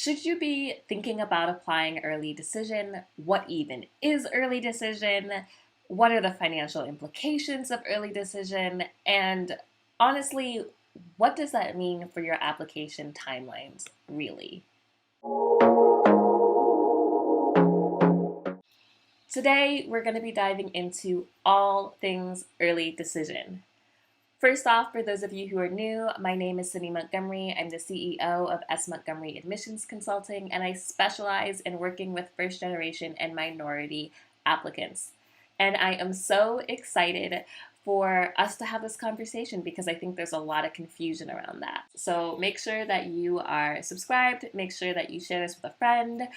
Should you be thinking about applying early decision? What even is early decision? What are the financial implications of early decision? And honestly, what does that mean for your application timelines, really? Today, we're going to be diving into all things early decision. First off, for those of you who are new, my name is Cindy Montgomery. I'm the CEO of Montgomery Admissions Consulting, and I specialize in working with first generation and minority applicants. And I am so excited for us to have this conversation because I think there's a lot of confusion around that. So make sure that you are subscribed, make sure that you share this with a friend,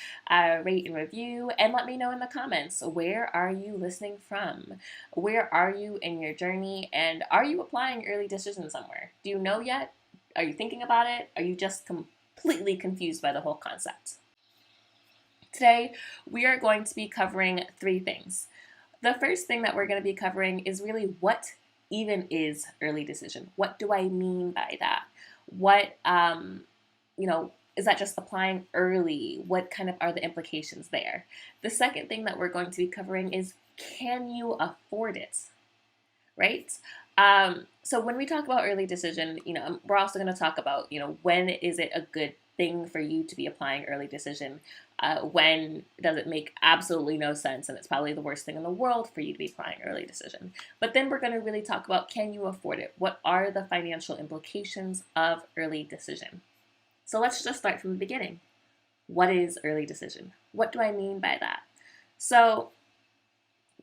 rate and review, and let me know in the comments, where are you listening from? Where are you in your journey? And are you applying early decision somewhere? Do you know yet? Are you thinking about it? Are you just completely confused by the whole concept? Today, we are going to be covering three things. The first thing that we're going to be covering is really what even is early decision. What do I mean by that? What, is that just applying early? What kind of are the implications there? The second thing that we're going to be covering is, can you afford it? Right? So when we talk about early decision, we're also going to talk about, when is it a good thing for you to be applying early decision? When does it make absolutely no sense and it's probably the worst thing in the world for you to be applying early decision? But then we're going to really talk about, can you afford it? What are the financial implications of early decision? So let's just start from the beginning. What is early decision? What do I mean by that? So,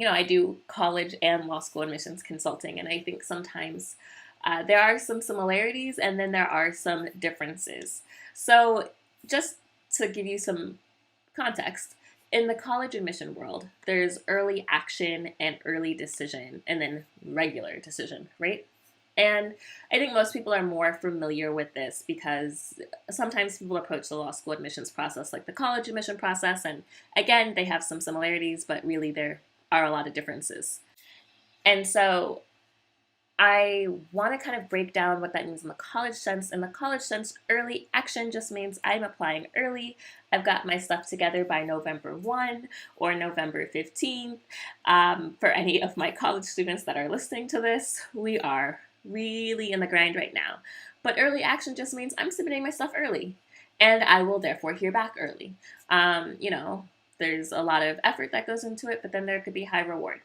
I do college and law school admissions consulting, and I think sometimes there are some similarities and then there are some differences. So just to give you some context, in the college admission world, there's early action and early decision and then regular decision, right? And I think most people are more familiar with this because sometimes people approach the law school admissions process like the college admission process, and again, they have some similarities, but really there are a lot of differences. And so I want to kind of break down what that means in the college sense. In the college sense, early action just means I'm applying early. I've got my stuff together by November 1 or November 15th. For any of my college students that are listening to this, we are really in the grind right now. But early action just means I'm submitting my stuff early, and I will therefore hear back early. There's a lot of effort that goes into it, but then there could be high reward.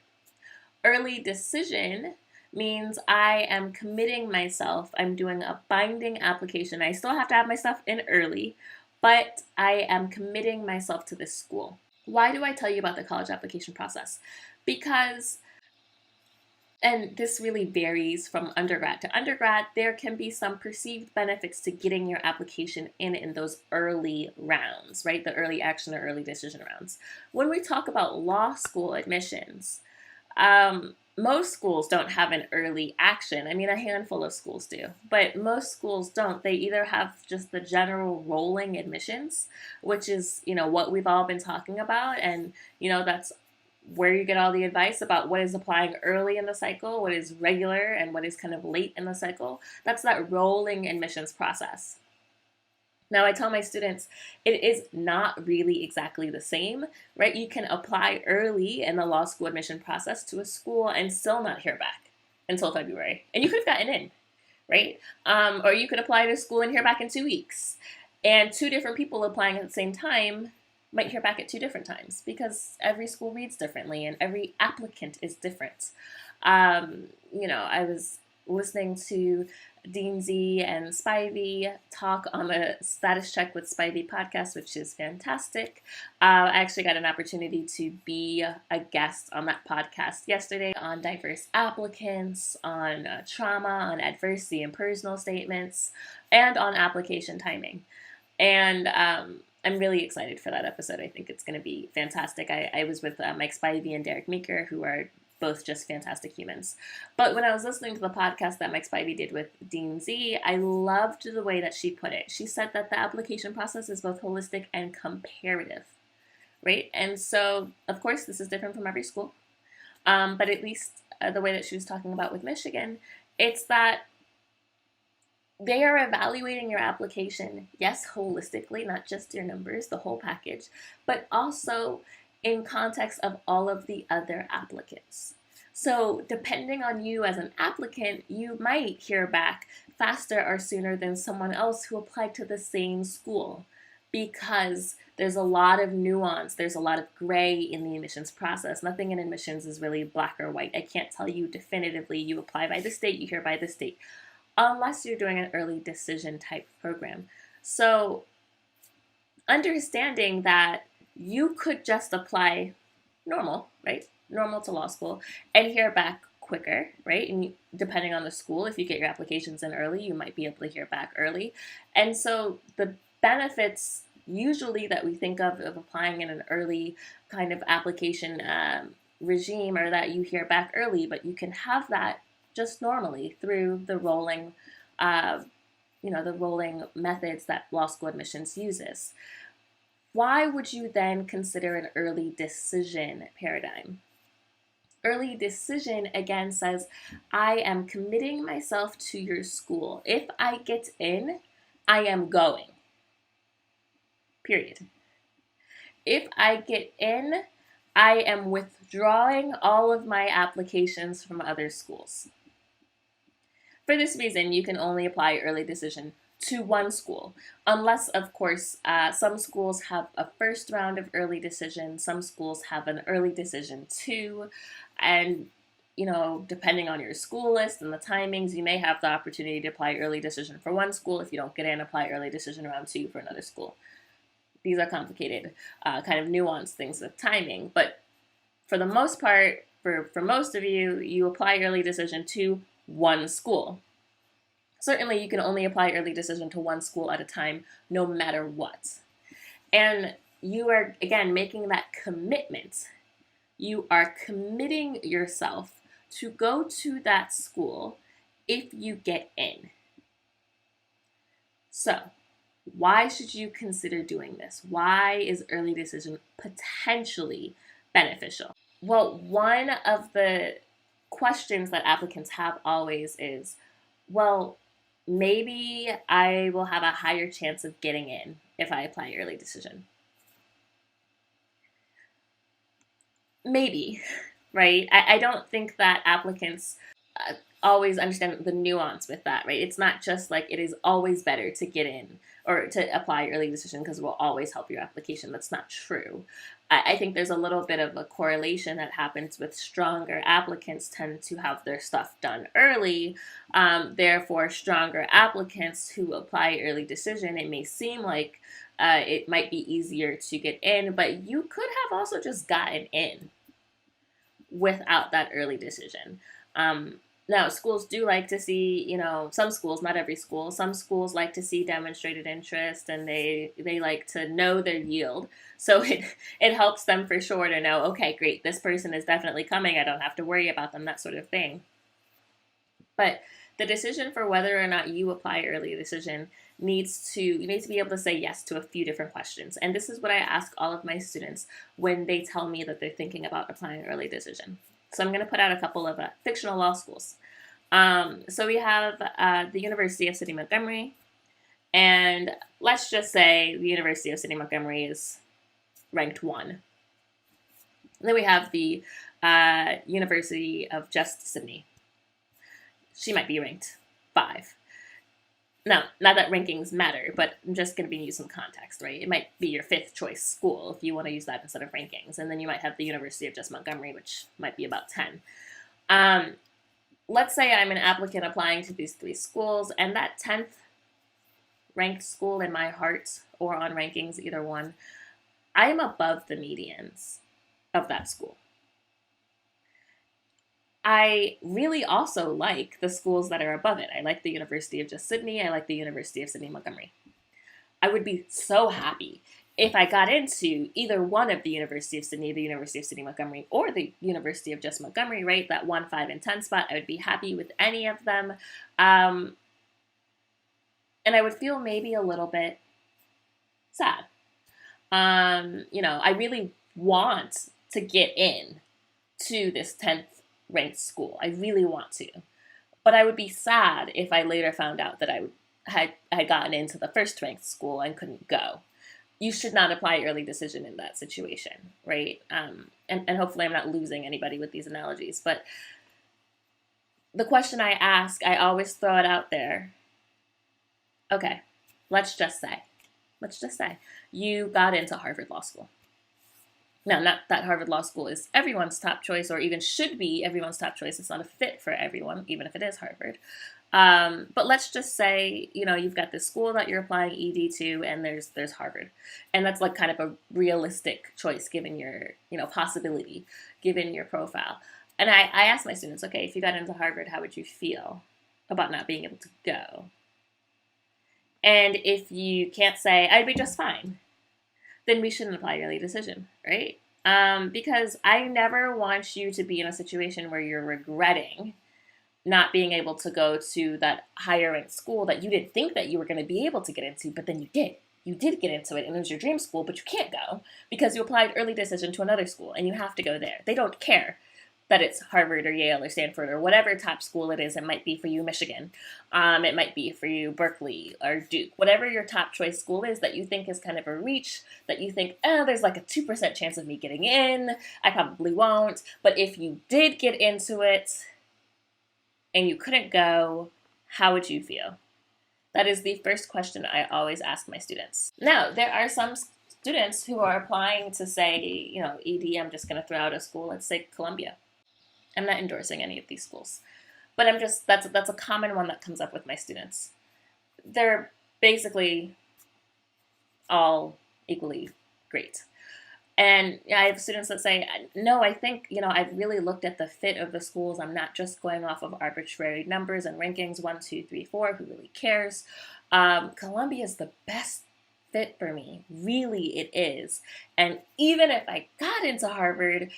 Early decision means I am committing myself. I'm doing a binding application. I still have to have my stuff in early, but I am committing myself to this school. Why do I tell you about the college application process? Because, and this really varies from undergrad to undergrad, there can be some perceived benefits to getting your application in those early rounds, right? The early action or early decision rounds. When we talk about law school admissions, most schools don't have an early action. I mean, a handful of schools do, but most schools don't. They either have just the general rolling admissions, which is, what we've all been talking about. And, that's where you get all the advice about what is applying early in the cycle, what is regular, and what is kind of late in the cycle. That's that rolling admissions process. Now, I tell my students, it is not really exactly the same, right? You can apply early in the law school admission process to a school and still not hear back until February. And you could have gotten in, right? Or you could apply to school and hear back in 2 weeks. And two different people applying at the same time might hear back at two different times because every school reads differently and every applicant is different. I was listening to Dean Z and Spivey talk on the Status Check with Spivey podcast, which is fantastic. I actually got an opportunity to be a guest on that podcast yesterday on diverse applicants, on trauma, on adversity and personal statements, and on application timing. And I'm really excited for that episode. I think it's going to be fantastic. I was with Mike Spivey and Derek Meeker, who are both just fantastic humans. But when I was listening to the podcast that Mike Spivey did with Dean Z, I loved the way that she put it. She said that the application process is both holistic and comparative, right? And so, of course, this is different from every school. But at least the way that she was talking about with Michigan, it's that They are evaluating your application, yes, holistically, not just your numbers, the whole package, but also in context of all of the other applicants. So, depending on you as an applicant, you might hear back faster or sooner than someone else who applied to the same school because there's a lot of nuance, there's a lot of gray in the admissions process. Nothing in admissions is really black or white. I can't tell you definitively you apply by the state, you hear by the state, unless you're doing an early decision type program. So, understanding that you could just apply normal, right? Normal to law school and hear back quicker, right? And depending on the school, if you get your applications in early, you might be able to hear back early. And so the benefits usually that we think of applying in an early kind of application regime are that you hear back early, but you can have that just normally through the rolling, the rolling methods that law school admissions uses. Why would you then consider an early decision paradigm? Early decision, again, says, I am committing myself to your school. If I get in, I am going. Period. If I get in, I am withdrawing all of my applications from other schools. For this reason, you can only apply early decision to one school, unless, of course, some schools have a first round of early decision, some schools have an early decision too, and depending on your school list and the timings, you may have the opportunity to apply early decision for one school. If you don't get in, apply early decision round 2 for another school. These are complicated, kind of nuanced things with timing, but for the most part, for most of you, you apply early decision to one school. Certainly, you can only apply early decision to one school at a time, no matter what. And you are, again, making that commitment. You are committing yourself to go to that school if you get in. So, why should you consider doing this? Why is early decision potentially beneficial? Well, one of the questions that applicants have always is, well, maybe I will have a higher chance of getting in if I apply early decision. Maybe, right? I don't think that applicants always understand the nuance with that, right? It's not just like it is always better to get in or to apply early decision because it will always help your application. That's not true. I think there's a little bit of a correlation that happens with stronger applicants tend to have their stuff done early. Therefore, stronger applicants who apply early decision, it may seem like it might be easier to get in, but you could have also just gotten in without that early decision. Now, schools do like to see, some schools, not every school, some schools like to see demonstrated interest and they like to know their yield. So it helps them for sure to know, okay, great, this person is definitely coming. I don't have to worry about them, that sort of thing. But the decision for whether or not you apply early decision you need to be able to say yes to a few different questions. And this is what I ask all of my students when they tell me that they're thinking about applying early decision. So I'm going to put out a couple of fictional law schools. So we have the University of Sydney Montgomery, and let's just say the University of Sydney Montgomery is ranked 1. And then we have the University of Just Sydney. She might be ranked 5. Now, not that rankings matter, but I'm just going to be using some context, right? It might be your 5th choice school if you want to use that instead of rankings. And then you might have the University of Just Montgomery, which might be about 10. Let's say I'm an applicant applying to these 3 schools, and that 10th ranked school in my heart or on rankings, either one, I am above the medians of that school. I really also like the schools that are above it. I like the University of Just Sydney. I like the University of Sydney Montgomery. I would be so happy if I got into either one of the University of Sydney, the University of Sydney Montgomery, or the University of Just Montgomery, right? That 1, 5, and 10 spot. I would be happy with any of them. And I would feel maybe a little bit sad. I really want to get in to this 10th ranked school. I really want to. But I would be sad if I later found out that I had gotten into the first ranked school and couldn't go. You should not apply early decision in that situation, right? And hopefully I'm not losing anybody with these analogies, but the question I ask, I always throw it out there. Okay, let's just say you got into Harvard Law School. Now, not that Harvard Law School is everyone's top choice or even should be everyone's top choice. It's not a fit for everyone, even if it is Harvard. But let's just say, you've got this school that you're applying ED to, and there's Harvard. And that's like kind of a realistic choice given your, possibility, given your profile. And I ask my students, okay, if you got into Harvard, how would you feel about not being able to go? And if you can't say, I'd be just fine, then we shouldn't apply early decision, right? Because I never want you to be in a situation where you're regretting not being able to go to that higher ranked school that you didn't think that you were going to be able to get into, but then you did. You did get into it, and it was your dream school, but you can't go because you applied early decision to another school, and you have to go there. They don't care that it's Harvard or Yale or Stanford or whatever top school it is. It might be for you Michigan. It might be for you Berkeley or Duke. Whatever your top choice school is that you think is kind of a reach, that you think, there's like a 2% chance of me getting in. I probably won't. But if you did get into it and you couldn't go, how would you feel? That is the first question I always ask my students. Now, there are some students who are applying to say, ED, I'm just going to throw out a school, let's say Columbia. I'm not endorsing any of these schools, but that's a common one that comes up with my students. They're basically all equally great. And I have students that say, no, I think, I've really looked at the fit of the schools. I'm not just going off of arbitrary numbers and rankings, 1, 2, 3, 4, who really cares? Columbia is the best fit for me. Really, it is. And even if I got into Harvard,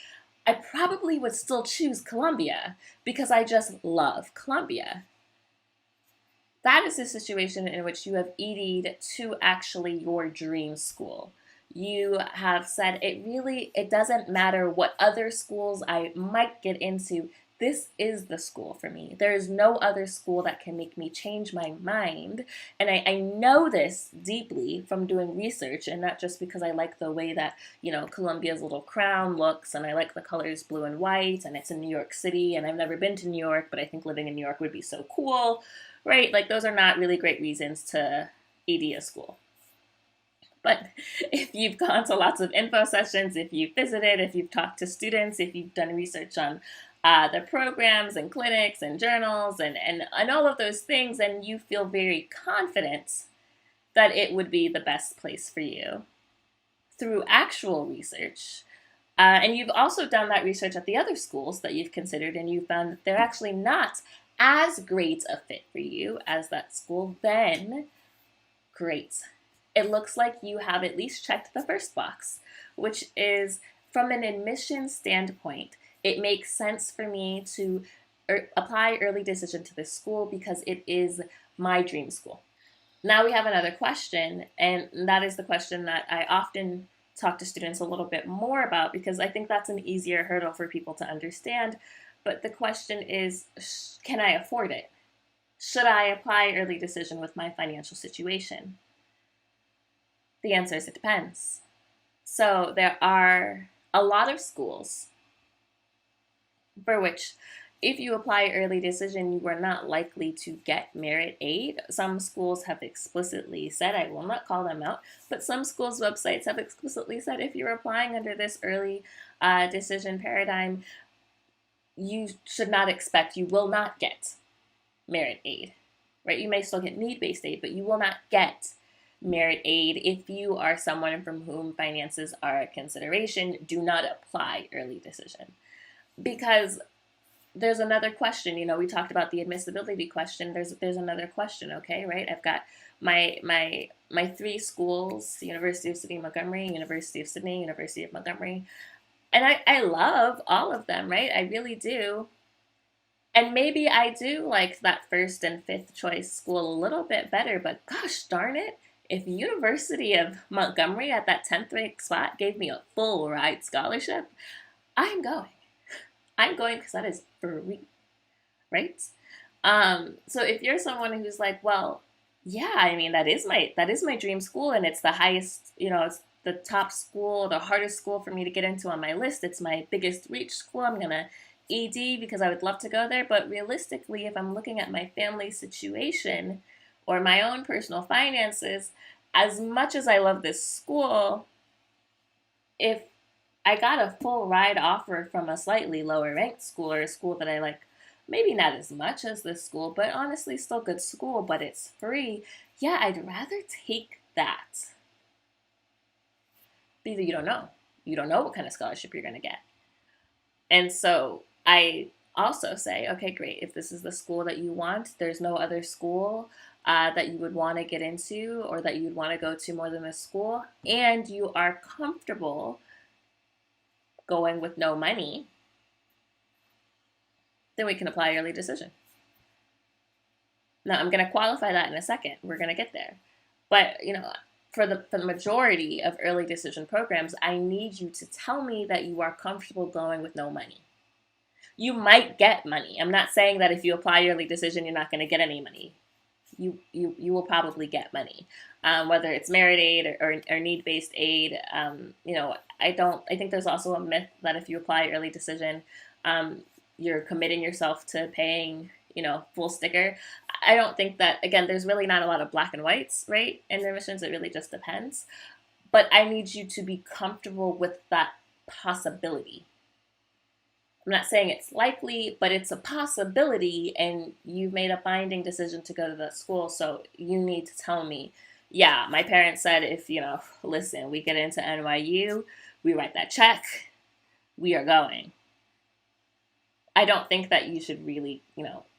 I probably would still choose Columbia because I just love Columbia. That is a situation in which you have ED'd to actually your dream school. You have said, it doesn't matter what other schools I might get into. This is the school for me. There is no other school that can make me change my mind. And I know this deeply from doing research, and not just because I like the way that, Columbia's little crown looks, and I like the colors blue and white, and it's in New York City, and I've never been to New York, but I think living in New York would be so cool, right? Like, those are not really great reasons to ED a school. But if you've gone to lots of info sessions, if you've visited, if you've talked to students, if you've done research on the programs and clinics and journals and all of those things, and you feel very confident that it would be the best place for you through actual research. And you've also done that research at the other schools that you've considered, and you found that they're actually not as great a fit for you as that school, then great. It looks like you have at least checked the first box, which is, from an admission standpoint, it makes sense for me to apply early decision to this school because it is my dream school. Now we have another question, and that is the question that I often talk to students a little bit more about because I think that's an easier hurdle for people to understand. But the question is, can I afford it? Should I apply early decision with my financial situation? The answer is it depends. So there are a lot of schools for which if you apply early decision, you are not likely to get merit aid. Some schools have explicitly said, I will not call them out, but some schools' websites have explicitly said if you're applying under this early decision paradigm, you should not expect, you will not get merit aid, right? You may still get need-based aid, but you will not get merit aid if you are someone from whom finances are a consideration. Do not apply early decision. Because there's another question, we talked about the admissibility question. There's another question, okay, right? I've got my 3 schools, University of Sydney, Montgomery, University of Sydney, University of Montgomery. And I love all of them, right? I really do. And maybe I do like that first and fifth choice school a little bit better, but gosh darn it, if University of Montgomery at that 10th ranked spot gave me a full ride scholarship, I'm going. I'm going because that is free, right? So if you're someone who's like, well, Yeah, I mean that is my dream school, and it's the highest, it's the top school, the hardest school for me to get into on my list. It's my biggest reach school. I'm gonna ED because I would love to go there, but realistically, if I'm looking at my family situation or my own personal finances, as much as I love this school, if I got a full ride offer from a slightly lower ranked school or a school that I like, maybe not as much as this school, but honestly still good school, but it's free. Yeah, I'd rather take that. Because you don't know. You don't know what kind of scholarship you're going to get. And so I also say, okay, great. If this is the school that you want, there's no other school that you would want to get into or that you would want to go to more than this school, and you are comfortable going with no money, then we can apply early decision. Now, I'm going to qualify that in a second. We're going to get there. But, for the majority of early decision programs, I need you to tell me that you are comfortable going with no money. You might get money. I'm not saying that if you apply early decision, you're not going to get any money. You will probably get money, whether it's merit aid or need-based aid. I think there's also a myth that if you apply early decision, you're committing yourself to paying, full sticker. I don't think that, again, there's really not a lot of black and whites, right? In admissions, it really just depends. But I need you to be comfortable with that possibility. I'm not saying it's likely, but it's a possibility, and you've made a binding decision to go to that school, so you need to tell me, yeah, my parents said if, listen, we get into NYU, we write that check, we are going. I don't think that you should really,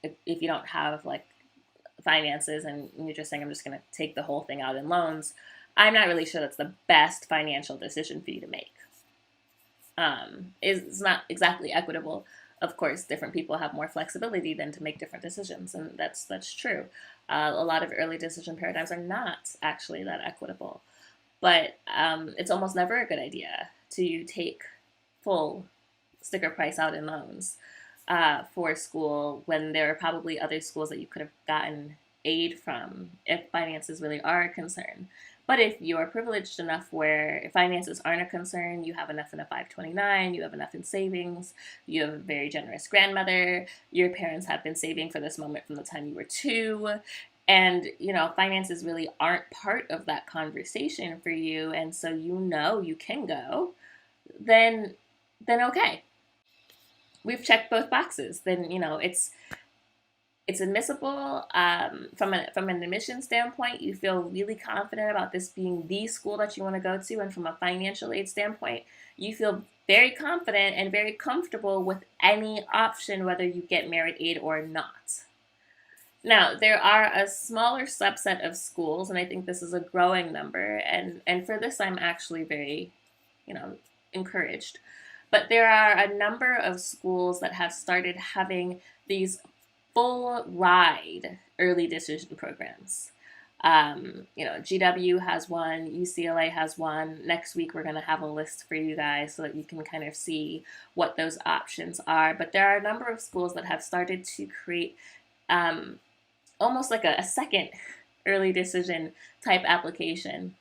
if you don't have like finances and you're just saying I'm just going to take the whole thing out in loans, I'm not really sure that's the best financial decision for you to make. It's not exactly equitable. Of course, different people have more flexibility than to make different decisions, and that's true. A lot of early decision paradigms are not actually that equitable, but it's almost never a good idea to take full sticker price out in loans for school when there are probably other schools that you could have gotten aid from if finances really are a concern. But if you're privileged enough where finances aren't a concern, you have enough in a 529, you have enough in savings, you have a very generous grandmother, your parents have been saving for this moment from the time you were 2, and finances really aren't part of that conversation for you, and so you can go, then okay. We've checked both boxes. Then it's admissible from an admission standpoint. You feel really confident about this being the school that you want to go to, and from a financial aid standpoint, you feel very confident and very comfortable with any option, whether you get merit aid or not. Now, there are a smaller subset of schools, and I think this is a growing number, and for this I'm actually very, encouraged. But there are a number of schools that have started having these full ride early decision programs. GW has one, UCLA has one. Next week, we're going to have a list for you guys so that you can kind of see what those options are. But there are a number of schools that have started to create almost like a second early decision type application.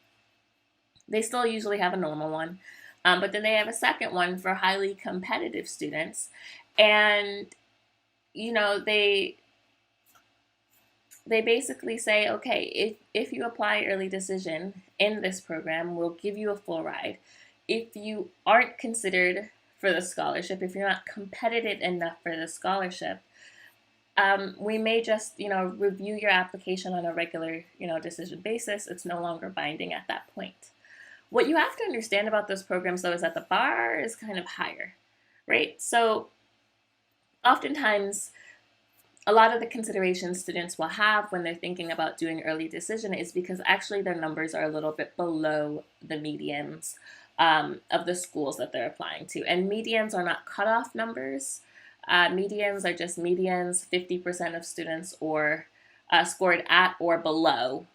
They still usually have a normal one, but then they have a second one for highly competitive students. And, they basically say, okay, if you apply early decision in this program, we'll give you a full ride. If you aren't considered for the scholarship, if you're not competitive enough for the scholarship, we may just, review your application on a regular, decision basis. It's no longer binding at that point. What you have to understand about those programs, though, is that the bar is kind of higher, right? So oftentimes, a lot of the considerations students will have when they're thinking about doing early decision is because actually their numbers are a little bit below the medians of the schools that they're applying to. And medians are not cutoff numbers. Medians are just medians. 50% of students or scored at or below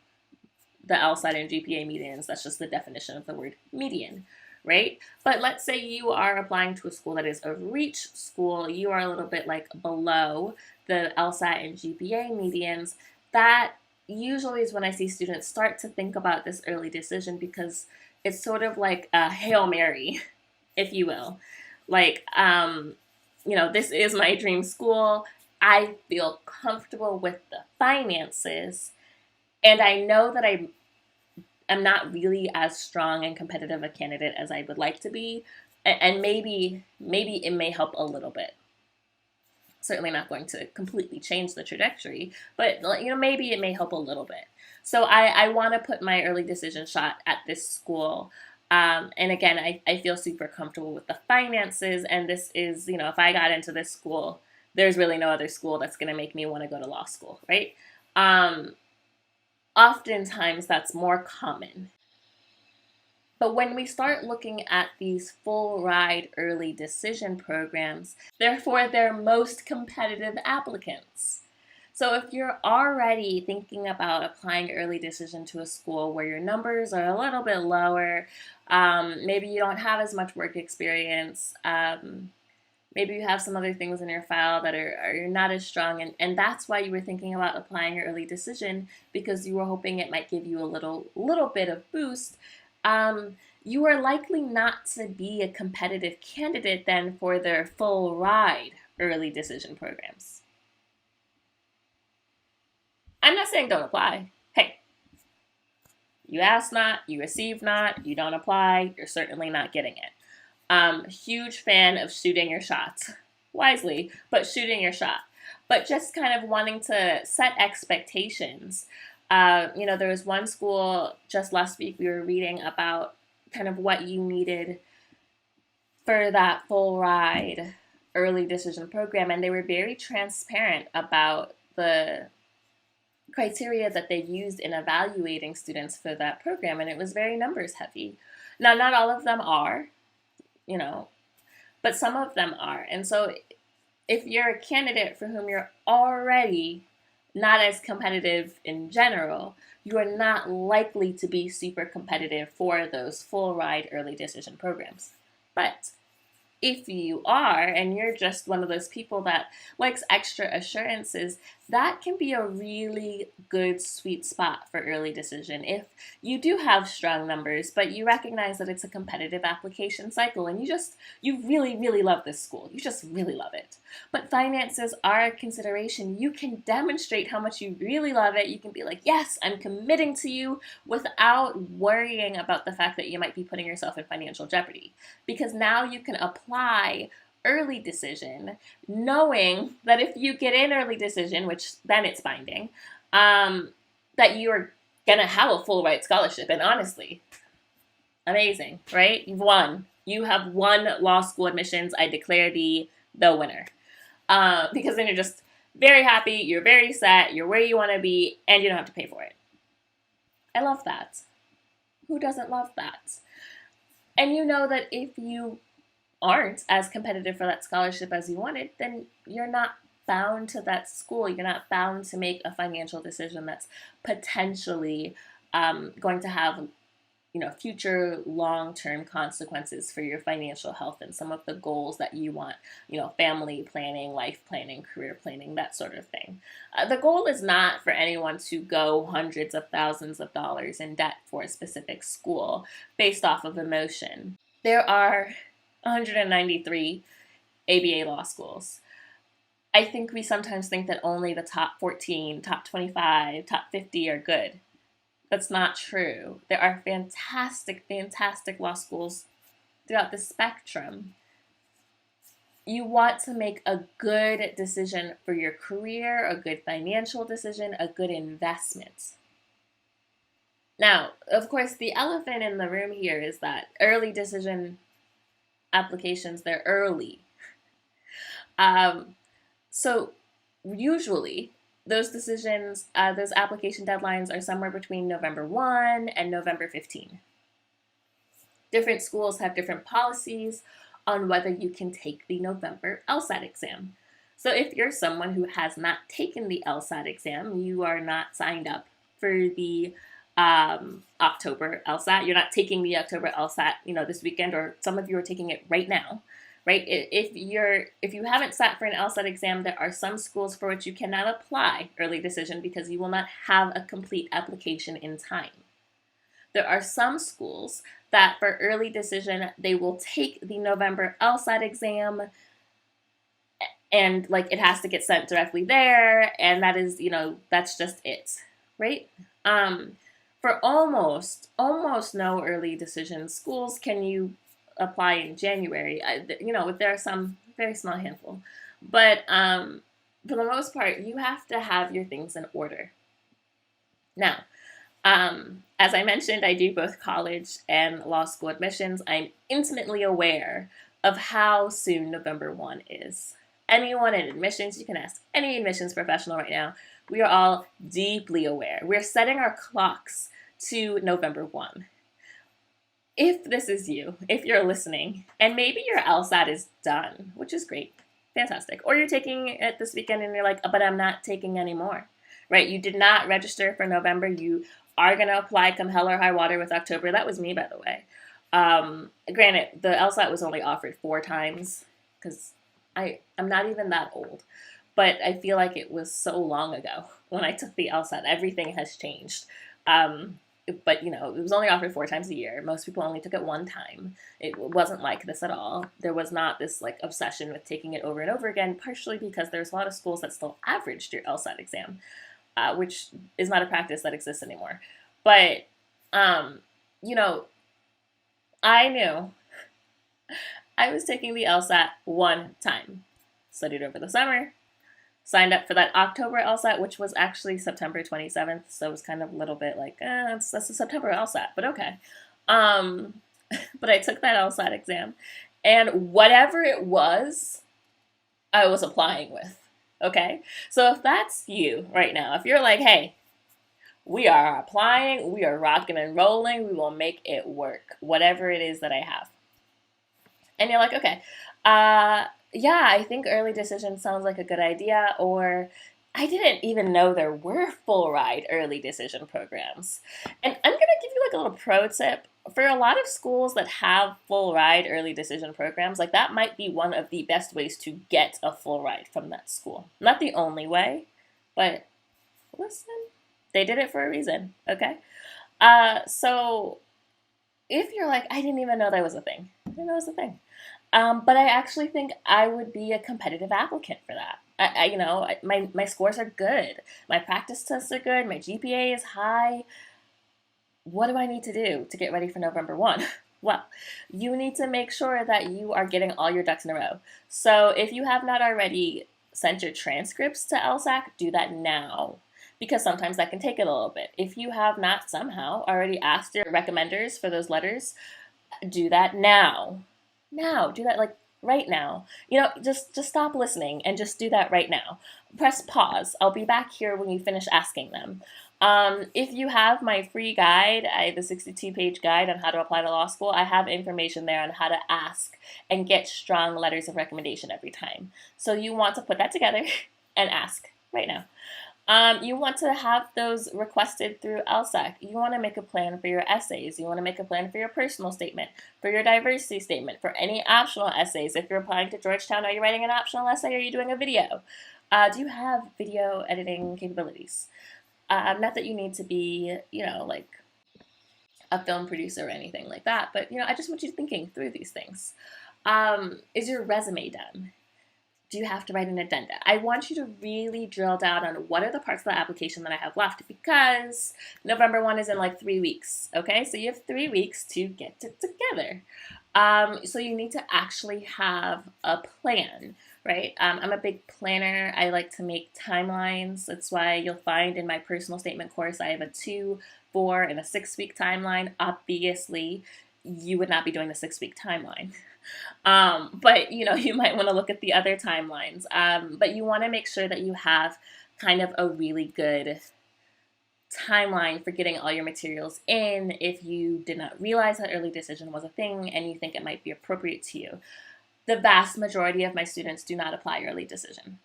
the LSAT and GPA medians. That's just the definition of the word median, right? But let's say you are applying to a school that is a reach school. You are a little bit like below the LSAT and GPA medians. That usually is when I see students start to think about this early decision, because it's sort of like a Hail Mary, if you will. Like, this is my dream school. I feel comfortable with the finances, and I know that I'm not really as strong and competitive a candidate as I would like to be, and maybe it may help a little bit. Certainly not going to completely change the trajectory, but maybe it may help a little bit. So I want to put my early decision shot at this school. And again, I feel super comfortable with the finances, and this is, if I got into this school, there's really no other school that's going to make me want to go to law school, right? Oftentimes that's more common. But when we start looking at these full ride early decision programs, they're for their most competitive applicants. So if you're already thinking about applying early decision to a school where your numbers are a little bit lower, maybe you don't have as much work experience, maybe you have some other things in your file that are not as strong, and that's why you were thinking about applying early decision, because you were hoping it might give you a little bit of boost. You are likely not to be a competitive candidate then for their full ride early decision programs. I'm not saying don't apply. Hey, you ask not, you receive not, you don't apply, you're certainly not getting it. Huge fan of shooting your shots. Wisely, but shooting your shot. But just kind of wanting to set expectations. There was one school just last week we were reading about kind of what you needed for that full ride early decision program, and they were very transparent about the criteria that they used in evaluating students for that program, and it was very numbers heavy. Now, not all of them are, but some of them are. And so if you're a candidate for whom you're already not as competitive in general, you are not likely to be super competitive for those full ride early decision programs. But if you are, and you're just one of those people that likes extra assurances, that can be a really good sweet spot for early decision. If you do have strong numbers, but you recognize that it's a competitive application cycle, and you really, really love this school. You just really love it. But finances are a consideration. You can demonstrate how much you really love it. You can be like, yes, I'm committing to you, without worrying about the fact that you might be putting yourself in financial jeopardy. Because now you can apply early decision, knowing that if you get in early decision, which then it's binding, that you're going to have a full ride scholarship. And honestly, amazing, right? You've won. You have won law school admissions. I declare thee the winner. Because then you're just very happy, you're very set, you're where you want to be, and you don't have to pay for it. I love that. Who doesn't love that? And you know that if you aren't as competitive for that scholarship as you wanted, then you're not bound to that school. You're not bound to make a financial decision that's potentially going to have future long-term consequences for your financial health and some of the goals that you want, family planning, life planning, career planning, that sort of thing. The goal is not for anyone to go hundreds of thousands of dollars in debt for a specific school based off of emotion. There are 193 ABA law schools. I think we sometimes think that only the top 14, top 25, top 50 are good. That's not true. There are fantastic, fantastic law schools throughout the spectrum. You want to make a good decision for your career, a good financial decision, a good investment. Now, of course, the elephant in the room here is that early decision applications, they're early. So usually those decisions, those application deadlines are somewhere between November 1 and November 15. Different schools have different policies on whether you can take the November LSAT exam. So if you're someone who has not taken the LSAT exam, you are not signed up for the October LSAT. You're not taking the October LSAT, this weekend, or some of you are taking it right now. right? If you haven't sat for an LSAT exam, there are some schools for which you cannot apply early decision because you will not have a complete application in time. There are some schools that for early decision, they will take the November LSAT exam and like it has to get sent directly there, and that is, that's just it, right? For almost no early decision schools can you apply in January. There are some very small handful, but for the most part, you have to have your things in order. Now, as I mentioned, I do both college and law school admissions. I'm intimately aware of how soon November 1 is. Anyone in admissions, you can ask any admissions professional right now. We are all deeply aware. We're setting our clocks to November 1. If this is you, if you're listening, and maybe your LSAT is done, which is great, fantastic, or you're taking it this weekend and you're like, but I'm not taking any more, right? You did not register for November. You are going to apply come hell or high water with October. That was me, by the way. Granted, the LSAT was only offered 4 times because I'm not even that old, but I feel like it was so long ago when I took the LSAT. Everything has changed. But, it was only offered 4 times a year. Most people only took it 1 time. It wasn't like this at all. There was not this, obsession with taking it over and over again, partially because there's a lot of schools that still averaged your LSAT exam, which is not a practice that exists anymore. But, I knew I was taking the LSAT 1 time. Studied over the summer. Signed up for that October LSAT, which was actually September 27th, so it was kind of a little bit like, that's a September LSAT, but okay. But I took that LSAT exam, and whatever it was, I was applying with, okay? So if that's you right now, if you're like, hey, we are applying, we are rocking and rolling, we will make it work, whatever it is that I have. And you're like, okay, yeah, I think early decision sounds like a good idea, or I didn't even know there were full ride early decision programs. And I'm going to give you a little pro tip. For a lot of schools that have full ride early decision programs, that might be one of the best ways to get a full ride from that school. Not the only way, but listen, they did it for a reason, okay? So if you're like, I didn't even know that was a thing. I didn't know it was a thing. But I actually think I would be a competitive applicant for that. My scores are good. My practice tests are good. My GPA is high. What do I need to do to get ready for November 1? Well, you need to make sure that you are getting all your ducks in a row. So if you have not already sent your transcripts to LSAC, do that now, because sometimes that can take a little bit. If you have not somehow already asked your recommenders for those letters, do that now. Do that right now. Just stop listening and just do that right now. Press pause. I'll be back here when you finish asking them. If you have my free guide, the 62-page guide on how to apply to law school, I have information there on how to ask and get strong letters of recommendation every time. So you want to put that together and ask right now. You want to have those requested through LSAC. You want to make a plan for your essays. You want to make a plan for your personal statement, for your diversity statement, for any optional essays. If you're applying to Georgetown, are you writing an optional essay? Are you doing a video? Do you have video editing capabilities? Not that you need to be, a film producer or anything like that, but, I just want you thinking through these things. Is your resume done? Do you have to write an addenda? I want you to really drill down on what are the parts of the application that I have left, because November 1 is in 3 weeks, okay? So you have 3 weeks to get it together. So you need to actually have a plan, right? I'm a big planner. I like to make timelines. That's why you'll find in my personal statement course, I have a 2, 4, and a 6-week timeline. Obviously, you would not be doing the 6-week timeline. But you might want to look at the other timelines. But you want to make sure that you have kind of a really good timeline for getting all your materials in if you did not realize that early decision was a thing and you think it might be appropriate to you. The vast majority of my students do not apply early decision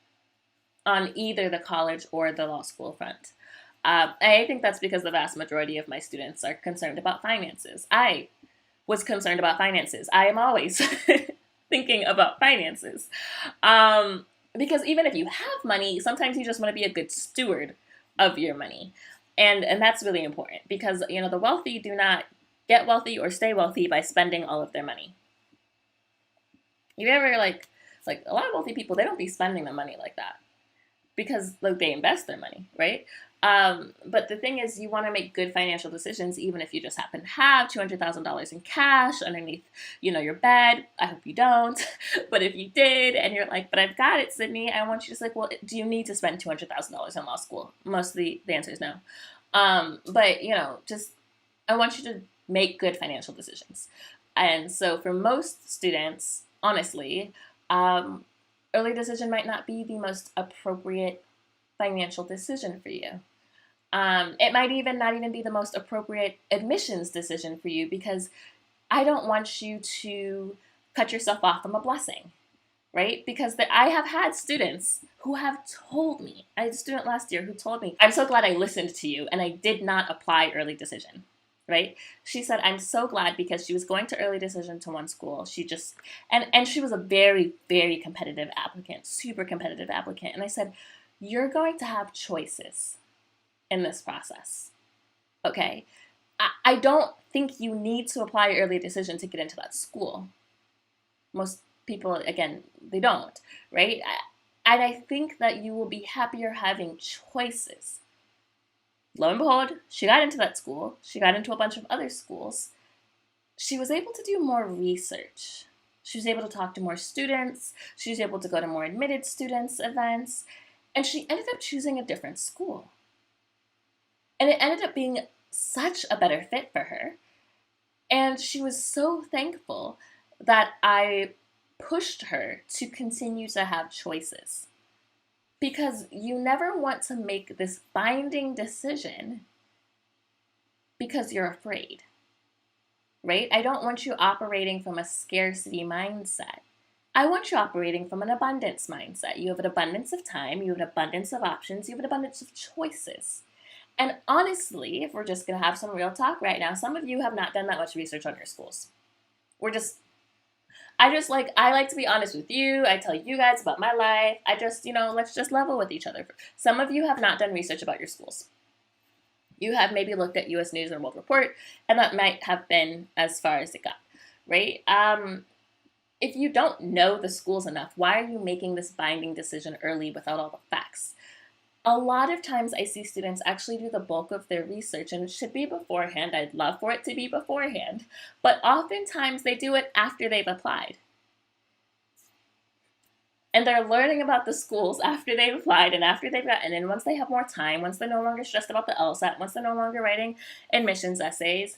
on either the college or the law school front. I think that's because the vast majority of my students are concerned about finances. I was concerned about finances. I am always. thinking about finances. Because even if you have money, sometimes you just want to be a good steward of your money. And that's really important because, the wealthy do not get wealthy or stay wealthy by spending all of their money. You ever like a lot of wealthy people, they don't be spending the money like that because they invest their money, right? But the thing is, you want to make good financial decisions, even if you just happen to have $200,000 in cash underneath, your bed. I hope you don't. But if you did, and you're like, but I've got it, Sydney, I want you to say, well, do you need to spend $200,000 in law school? Most of the answer is no. But, just, I want you to make good financial decisions. And so for most students, honestly, early decision might not be the most appropriate financial decision for you. It might not even be the most appropriate admissions decision for you because I don't want you to cut yourself off from a blessing, right? Because I have had students who have told me, I had a student last year who told me, I'm so glad I listened to you and I did not apply early decision, right? She said, I'm so glad because she was going to early decision to one school. She just, and she was a very, very competitive applicant, super competitive applicant. And I said, you're going to have choices in this process, okay? I don't think you need to apply early decision to get into that school. Most people, again, they don't, right? And I think that you will be happier having choices. Lo and behold, she got into that school. She got into a bunch of other schools. She was able to do more research. She was able to talk to more students. She was able to go to more admitted students events. And she ended up choosing a different school. And it ended up being such a better fit for her. And she was so thankful that I pushed her to continue to have choices. Because you never want to make this binding decision because you're afraid, right? I don't want you operating from a scarcity mindset. I want you operating from an abundance mindset. You have an abundance of time, you have an abundance of options, you have an abundance of choices. And honestly, if we're just going to have some real talk right now, some of you have not done that much research on your schools. I like to be honest with you. I tell you guys about my life. Let's just level with each other. Some of you have not done research about your schools. You have maybe looked at U.S. News and World Report, and that might have been as far as it got, right? If you don't know the schools enough, why are you making this binding decision early without all the facts? A lot of times I see students actually do the bulk of their research, and it should be beforehand. I'd love for it to be beforehand, but oftentimes they do it after they've applied. And they're learning about the schools after they've applied and after they've gotten in, once they have more time, once they're no longer stressed about the LSAT, once they're no longer writing admissions essays.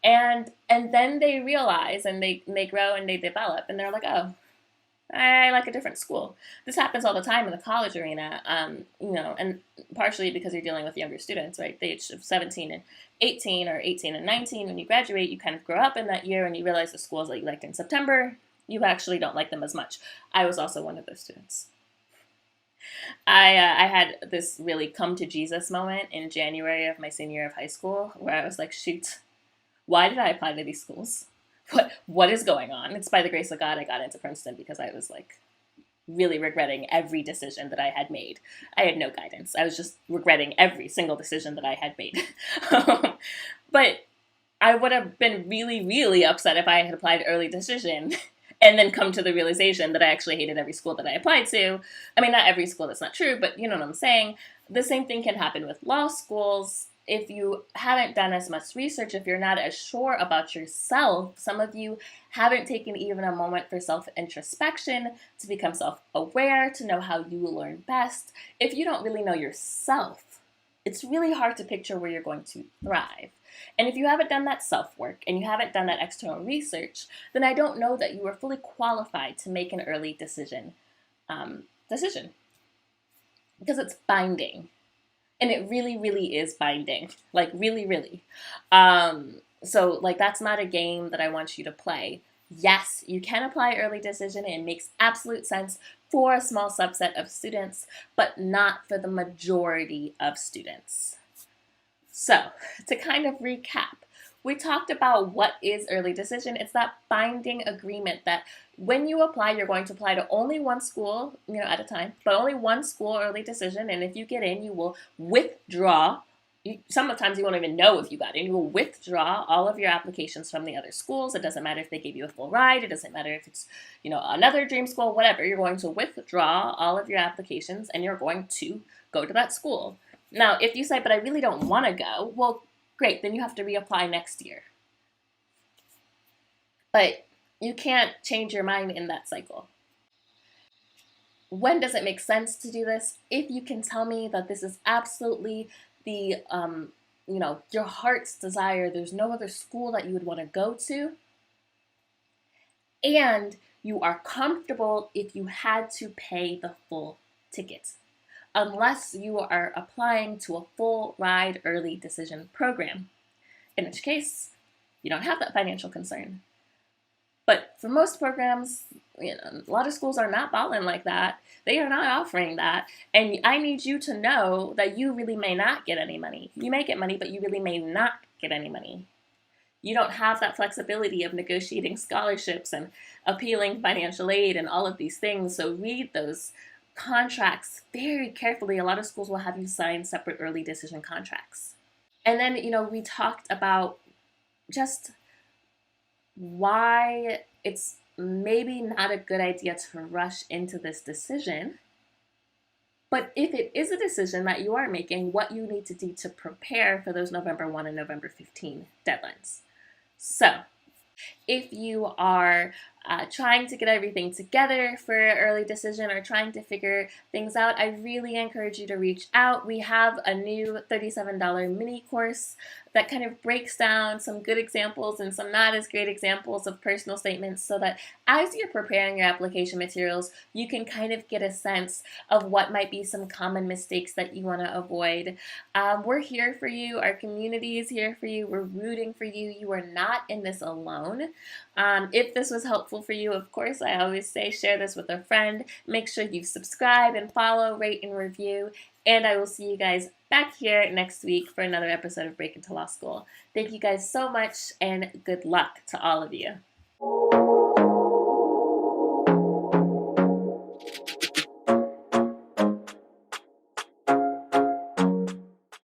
And then they realize and they grow and they develop and they're like, oh, I like a different school. This happens all the time in the college arena, and partially because you're dealing with younger students, right? The age of 17 and 18 or 18 and 19, when you graduate, you kind of grow up in that year and you realize the schools that you liked in September, you actually don't like them as much. I was also one of those students. I had this really come to Jesus moment in January of my senior year of high school where I was like, shoot, why did I apply to these schools? What is going on? It's by the grace of God I got into Princeton because I was like really regretting every decision that I had made. I had no guidance. I was just regretting every single decision that I had made. But I would have been really, really upset if I had applied early decision and then come to the realization that I actually hated every school that I applied to. I mean, not every school, that's not true, but you know what I'm saying. The same thing can happen with law schools. If you haven't done as much research, if you're not as sure about yourself, some of you haven't taken even a moment for self-introspection, to become self-aware, to know how you learn best. If you don't really know yourself, it's really hard to picture where you're going to thrive. And if you haven't done that self-work and you haven't done that external research, then I don't know that you are fully qualified to make an early decision. Because it's binding. And it really, really is binding. Like, really, really. So, that's not a game that I want you to play. Yes, you can apply early decision. It makes absolute sense for a small subset of students, but not for the majority of students. So, to kind of recap, we talked about what is early decision. It's that binding agreement that when you apply, you're going to apply to only one school, at a time, but only one school early decision. And if you get in, you will withdraw. Sometimes you won't even know if you got in. You will withdraw all of your applications from the other schools. It doesn't matter if they gave you a full ride. It doesn't matter if it's, another dream school, whatever. You're going to withdraw all of your applications and you're going to go to that school. Now, if you say, but I really don't want to go, well, great, then you have to reapply next year. But you can't change your mind in that cycle. When does it make sense to do this? If you can tell me that this is absolutely the, your heart's desire, there's no other school that you would want to go to, and you are comfortable if you had to pay the full ticket, unless you are applying to a full ride early decision program, in which case you don't have that financial concern. But for most programs, a lot of schools are not balling like that. They are not offering that. And I need you to know that you really may not get any money. You may get money, but you really may not get any money. You don't have that flexibility of negotiating scholarships and appealing financial aid and all of these things. So read those contracts very carefully. A lot of schools will have you sign separate early decision contracts. And then, we talked about just why it's maybe not a good idea to rush into this decision. But if it is a decision that you are making, what you need to do to prepare for those November 1 and November 15 deadlines. So if you are trying to get everything together for early decision or trying to figure things out, I really encourage you to reach out. We have a new $37 mini course that kind of breaks down some good examples and some not as great examples of personal statements, so that as you're preparing your application materials, you can kind of get a sense of what might be some common mistakes that you want to avoid. We're here for you. Our community is here for you. We're rooting for you. You are not in this alone. If this was helpful for you, of course, I always say share this with a friend. Make sure you subscribe and follow, rate, and review. And I will see you guys back here next week for another episode of Break Into Law School. Thank you guys so much, and good luck to all of you.